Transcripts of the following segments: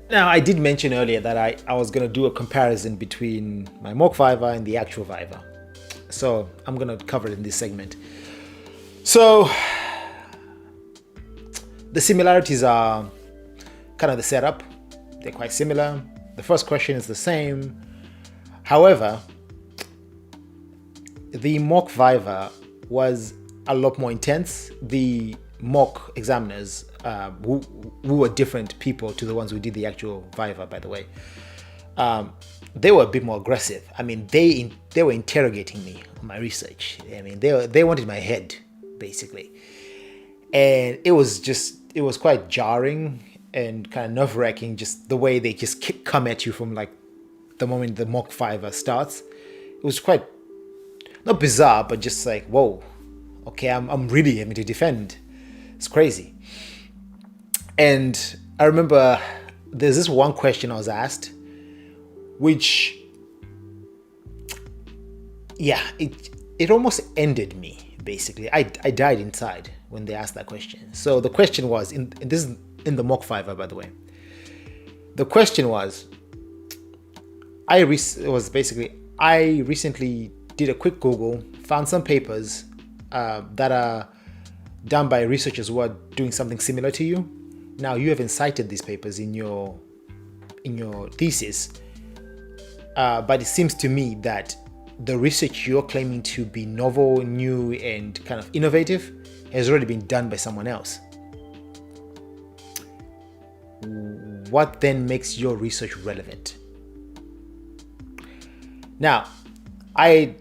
Now, I did mention earlier that I was going to do a comparison between my mock Viva and the actual Viva. So I'm going to cover it in this segment. So the similarities are kind of the setup. They're quite similar. The first question is the same. However, the mock Viva was a lot more intense. The mock examiners, who were different people to the ones who did the actual Viva, by the way, they were a bit more aggressive. I mean, they were interrogating me on my research. I mean, they wanted my head, basically. And it was quite jarring and kind of nerve-wracking, just the way they just come at you from like the moment the mock Viva starts. It was quite, not bizarre, but just like, whoa, okay, I'm really having to defend. It's crazy. And I remember there's this one question I was asked, which, yeah, it almost ended me, basically. I died inside when they asked that question. So the question was, this is in the mock Viva, by the way. The question was, I recently did a quick Google, found some papers that are done by researchers who are doing something similar to you. Now, you haven't cited these papers in your thesis, but it seems to me that the research you're claiming to be novel, new, and kind of innovative has already been done by someone else. What then makes your research relevant? Now, I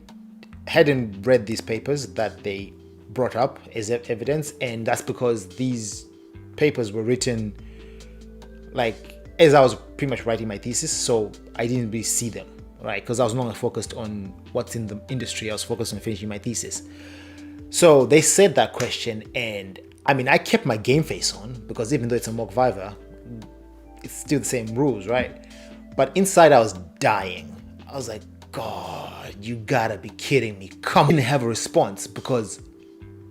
hadn't read these papers that they brought up as evidence, and that's because these papers were written like as I was pretty much writing my thesis, so I didn't really see them, right? Because I was no longer focused on what's in the industry. I was focused on finishing my thesis. So they said that question, and I mean, I kept my game face on, because even though it's a mock Viva, it's still the same rules, right? But inside I was dying. I was like, God, you gotta be kidding me. Come on. I didn't have a response because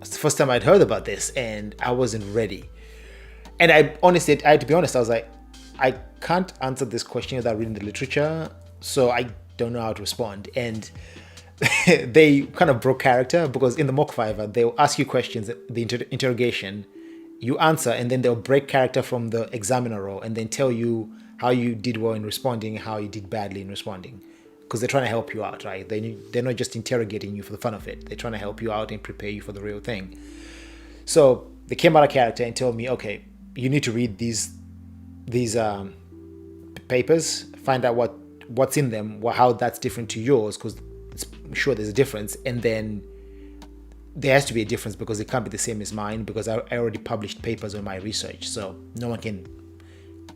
it's the first time I'd heard about this and I wasn't ready. And I had to be honest, I was like, I can't answer this question without reading the literature, so I don't know how to respond. And they kind of broke character, because in the mock Viva, they'll ask you questions, the interrogation, you answer, and then they'll break character from the examiner role and then tell you how you did well in responding, how you did badly in responding. Because they're trying to help you out, right? They're not just interrogating you for the fun of it. They're trying to help you out and prepare you for the real thing. So they came out of character and told me, okay, you need to read these papers, find out what's in them, how that's different to yours, because I'm sure there's a difference. And then there has to be a difference because it can't be the same as mine, because I already published papers on my research. So no one can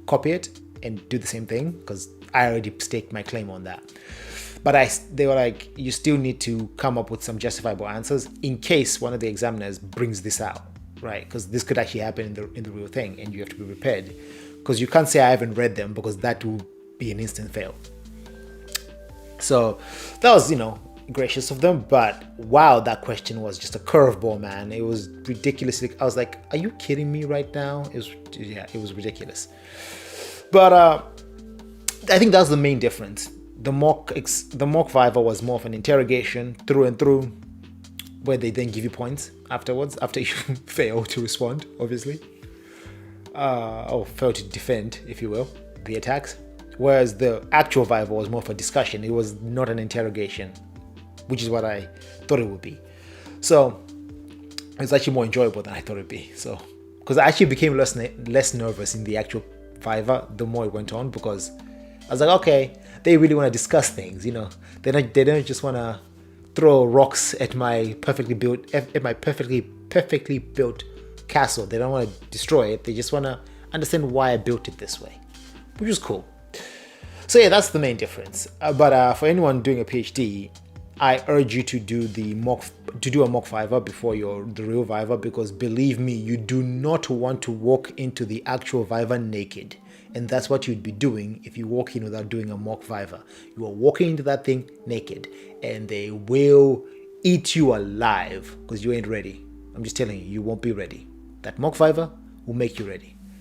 copy it and do the same thing, because I already staked my claim on that. But they were like, you still need to come up with some justifiable answers in case one of the examiners brings this out, right? Because this could actually happen in the real thing, and you have to be prepared. Because you can't say I haven't read them, because that will be an instant fail. So that was, gracious of them. But wow, that question was just a curveball, man. It was ridiculously. I was like, are you kidding me right now? It was ridiculous. But I think that's the main difference. The mock Viva was more of an interrogation through and through, where they then give you points afterwards, after you fail to respond, obviously, or fail to defend, if you will, the attacks. Whereas the actual Viva was more of a discussion. It was not an interrogation, which is what I thought it would be. So it was actually more enjoyable than I thought it'd be. So, because I actually became less nervous in the actual Viva the more it went on, because I was like, okay, they really want to discuss things, They don't just want to throw rocks at my perfectly built castle. They don't want to destroy it. They just want to understand why I built it this way, which was cool. So yeah, that's the main difference. But for anyone doing a PhD, I urge you to do a mock Viva before the real Viva, because believe me, you do not want to walk into the actual Viva naked. And that's what you'd be doing if you walk in without doing a mock Viva. You are walking into that thing naked, and they will eat you alive because you ain't ready. I'm just telling you, you won't be ready. That mock Viva will make you ready.